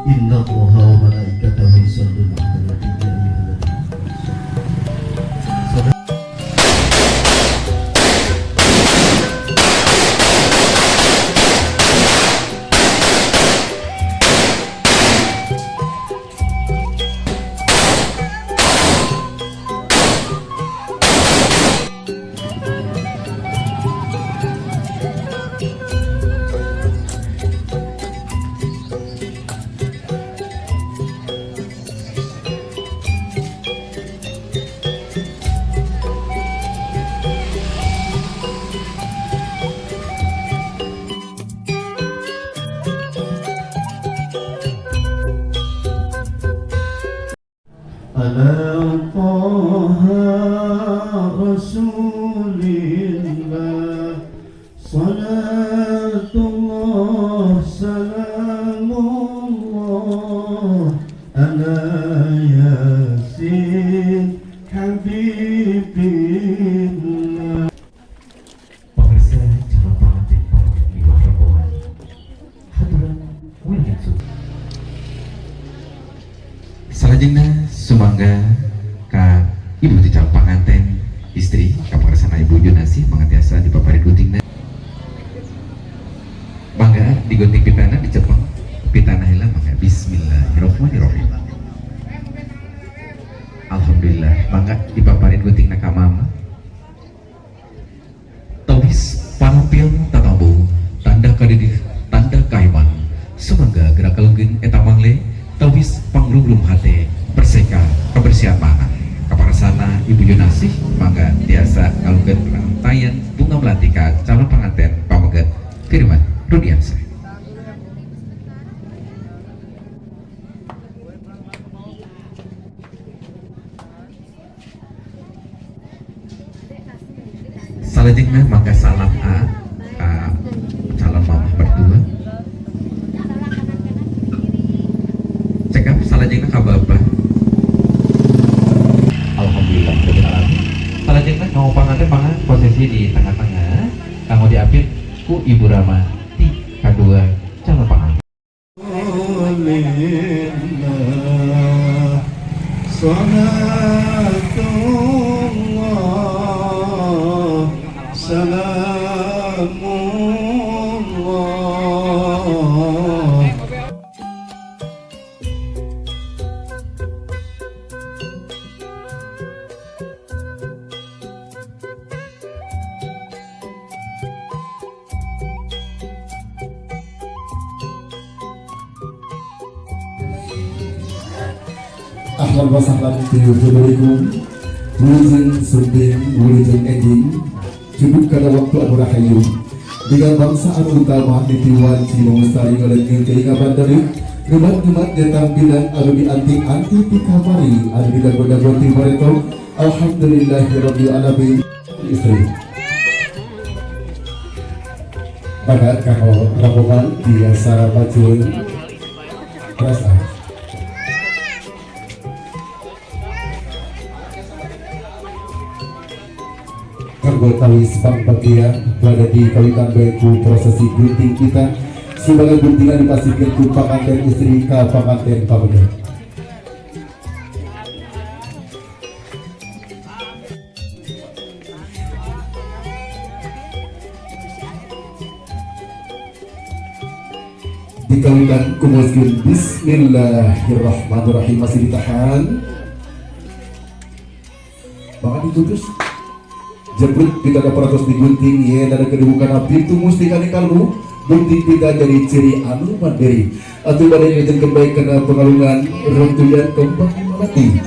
Inna Allaha wa malaikatahu yusholluna 'alan nabi ya ayyuhalladzina amanu. Ala Taha Rasulillah Salatullah Salamullah Ala Yasin Habibillah. Pemirsa calon pengantin di bawah rombongan haturan William Suti. Salajengna sumangga ka ibu ti calon pengantin istri ka pangaresana ibu Junasih mangatiasa di papari guntingna. Mangga digunting pitana dicepeng pitana heula mangga bismillahirrahmanirrahim. Alhamdulillah mangga dipaparin guntingna ka mama. Tawis panampil tatambu tanda kadidih tanda kaiman sumangga gerak kalunggeun eta mangle tawis panglulum hate berseka kebersihan mana kaparasana ibu Junasih mangga tiasa kalunggeun rangtaian bunga melati ka calon pengantin pameget Firman Rudiansyah. Salajengna mangga salam ka calon mamah mertua. Cekap salajengna ka bapak. Alhamdulillah rabbil alamin. Salajengna kanggo pangantin pangan posisi di tengah-tengah kanggo diapit ku Ibu Rama ti kadua calon pangantin. Salatullah Salamullah. Ahlan wa sahlan Assalamualaikum. Wilujeng Sunding, wilujeng Ending cukup kada waktu Abu Rahayu dengan bangsa anu utama nitiwan Cibung Lestari ngelengkeun teuing bandari gemat-gemat datang bilang anu dianti-anti ti kamari anu didago-dago ti bareto. Alhamdulillahirabbil alamin. Istri bagat kanggo rombongan biasa bacun perasaan kanggo tawis bagian berada di kawitan baiku prosesi gunting kita sebagai guntingan dipastikan ku pangantin istri ka pangantin pameget. Dikawitan kumuskin bismillahirrahmanirrahim masih ditahan banget ditutus jebret tidak ada peratus digunting ya dan kedudukan abdi itu mesti kali kalbu gunting tidak jadi ciri anu mandiri atau badai ngejeng kebaikan pengalungan runtuyan kembang mati